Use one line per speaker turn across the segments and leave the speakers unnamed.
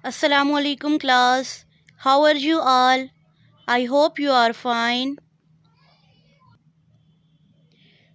Assalamu alaikum class. How are you all? I hope you are fine.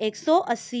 180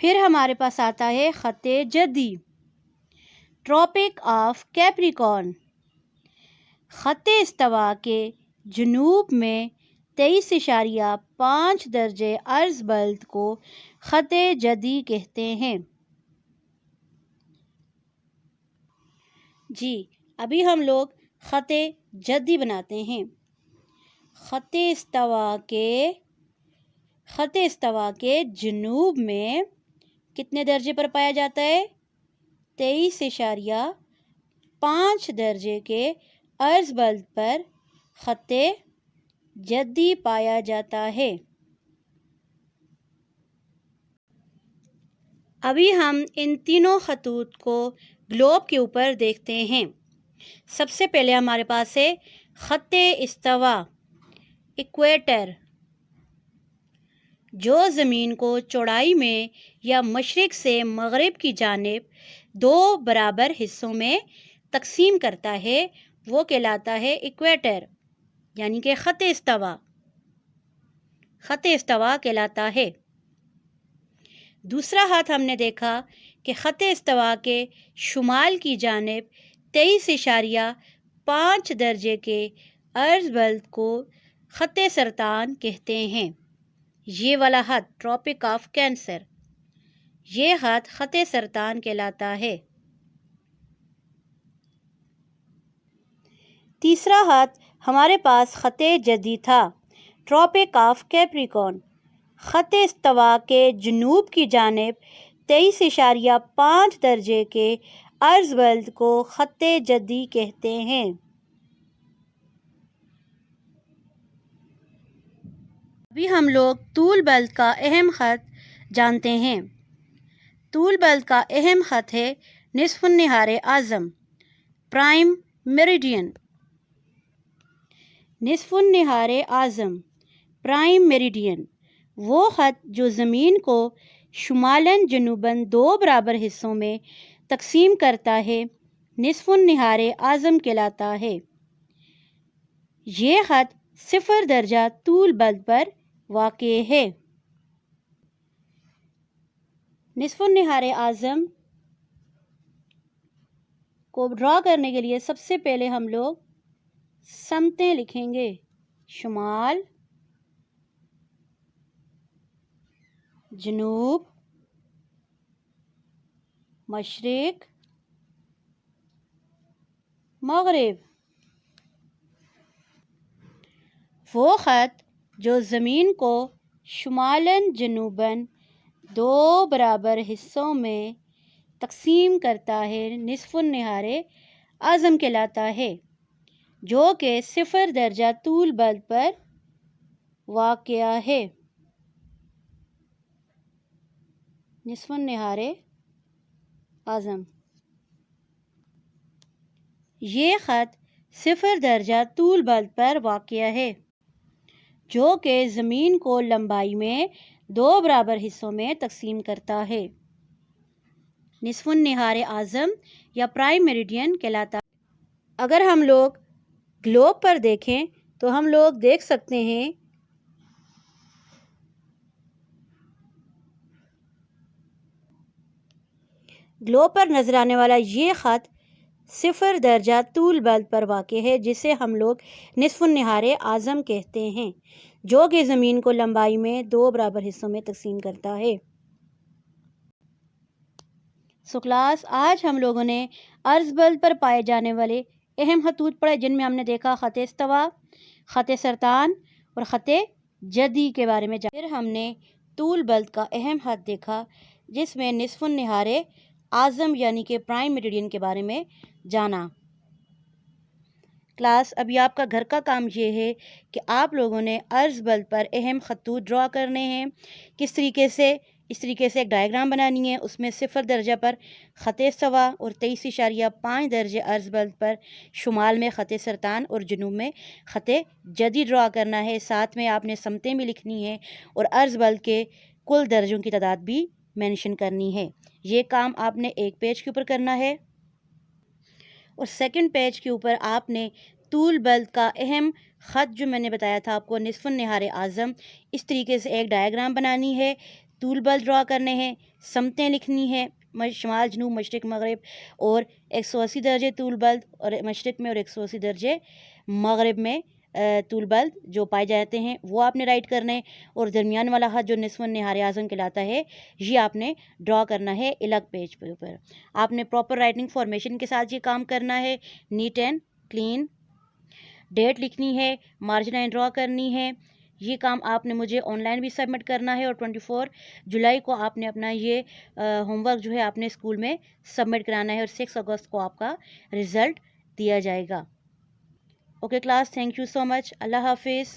پھر ہمارے پاس آتا ہے خط جدی، ٹراپک آف کیپریکارن۔ خط استوا کے جنوب میں 23.5 درجے عرض بلد کو خط جدی کہتے ہیں۔ جی ابھی ہم لوگ خط جدی بناتے ہیں۔ خط استوا کے جنوب میں کتنے درجے پر پایا جاتا ہے؟ 23.5 درجے کے عرض بلد پر خط جدی پایا جاتا ہے۔ ابھی ہم ان تینوں خطوط کو گلوب کے اوپر دیکھتے ہیں۔ سب سے پہلے ہمارے پاس ہے خط استوا، ایکویٹر، جو زمین کو چوڑائی میں یا مشرق سے مغرب کی جانب 2 برابر حصوں میں تقسیم کرتا ہے، وہ کہلاتا ہے ایکویٹر، یعنی کہ خط استوا کہلاتا ہے۔ دوسرا ہاتھ ہم نے دیکھا کہ خط استوا کے شمال کی جانب 23.5 درجے کے عرض بلد کو خط سرطان کہتے ہیں۔ یہ والا خط ٹراپک آف کینسر، یہ خط خط سرطان کہلاتا ہے۔ تیسرا خط ہمارے پاس خط جدی تھا، ٹراپک آف کیپریکارن۔ خط استوا کے جنوب کی جانب 23.5 درجے کے عرض بلد کو خط جدی کہتے ہیں۔ ابھی ہم لوگ طول بلد کا اہم خط جانتے ہیں۔ طول بلد کا اہم خط ہے نصف النہار اعظم، پرائم میریڈین۔ نصف النہار اعظم، پرائم میریڈین، وہ خط جو زمین کو شمالاً جنوباً 2 برابر حصوں میں تقسیم کرتا ہے، نصف النہار اعظم کہلاتا ہے۔ یہ خط 0 درجہ طول بلد پر واقع ہے۔ نصف النہار اعظم کو ڈرا کرنے کے لیے سب سے پہلے ہم لوگ سمتیں لکھیں گے، شمال، جنوب، مشرق، مغرب۔ وہ خط جو زمین کو شمالاً جنوباً 2 برابر حصوں میں تقسیم کرتا ہے، نصف النہار اعظم کہلاتا ہے، جو کہ 0 درجہ طول بلد پر واقع ہے۔ نصف النہار اعظم، یہ خط 0 درجہ طول بلد پر واقع ہے، جو کہ زمین کو لمبائی میں 2 برابر حصوں میں تقسیم کرتا ہے، نصف النہار اعظم یا پرائم میریڈین کہلاتا ہے۔ اگر ہم لوگ گلوب پر دیکھیں تو ہم لوگ دیکھ سکتے ہیں گلوب پر نظر آنے والا یہ خط 0 درجہ طول بلد پر واقع ہے، جسے ہم لوگ نصف النہار اعظم کہتے ہیں، جو کہ زمین کو لمبائی میں 2 برابر حصوں میں تقسیم کرتا ہے۔ کلاس، آج ہم لوگوں نے عرض بلد پر پائے جانے والے اہم خطوط پڑھے، جن میں ہم نے دیکھا خط استوا، خط سرطان اور خط جدی کے بارے میں جانا۔ پھر ہم نے طول بلد کا اہم خط دیکھا، جس میں نصف النہار اعظم یعنی کہ پرائم میریڈین کے بارے میں جانا۔ کلاس، ابھی آپ کا گھر کا کام یہ ہے کہ آپ لوگوں نے عرض بلد پر اہم خطوط ڈرا کرنے ہیں۔ کس طریقے سے؟ اس طریقے سے ایک ڈائیگرام بنانی ہے، اس میں 0 درجہ پر خط استوا اور 23.5 درجے عرض بلد پر شمال میں خط سرطان اور جنوب میں خط جدی ڈرا کرنا ہے۔ ساتھ میں آپ نے سمتیں بھی لکھنی ہیں اور عرض بلد کے کل درجوں کی تعداد بھی مینشن کرنی ہے۔ یہ کام آپ نے ایک پیج کے اوپر کرنا ہے، اور سیکنڈ پیج کے اوپر آپ نے طول بلد کا اہم خط جو میں نے بتایا تھا آپ کو، نصف النہار اعظم، اس طریقے سے ایک ڈائیگرام بنانی ہے۔ طول بل ڈرا کرنے ہیں، سمتیں لکھنی ہے، شمال جنوب مشرق مغرب، اور 180 درجے طول بلد اور مشرق میں اور 180 درجے مغرب میں طول بلد جو پائے جاتے ہیں وہ آپ نے رائٹ کرنے، اور درمیان والا خط جو نصف النہار اعظم کہلاتا ہے یہ آپ نے ڈرا کرنا ہے الگ پیج کے اوپر۔ آپ نے پراپر رائٹنگ فارمیشن کے ساتھ یہ کام کرنا ہے، نیٹ اینڈ کلین۔ ڈیٹ لکھنی ہے، مارجن لائن ڈرا کرنی ہے۔ یہ کام آپ نے مجھے آن لائن بھی سبمٹ کرنا ہے، اور 24 جولائی کو آپ نے اپنا یہ ہوم ورک جو ہے آپ نے اسکول میں سبمٹ کرانا ہے، اور 6 اگست کو آپ کا رزلٹ دیا جائے گا۔ Okay class, thank you so much, اللہ حافظ۔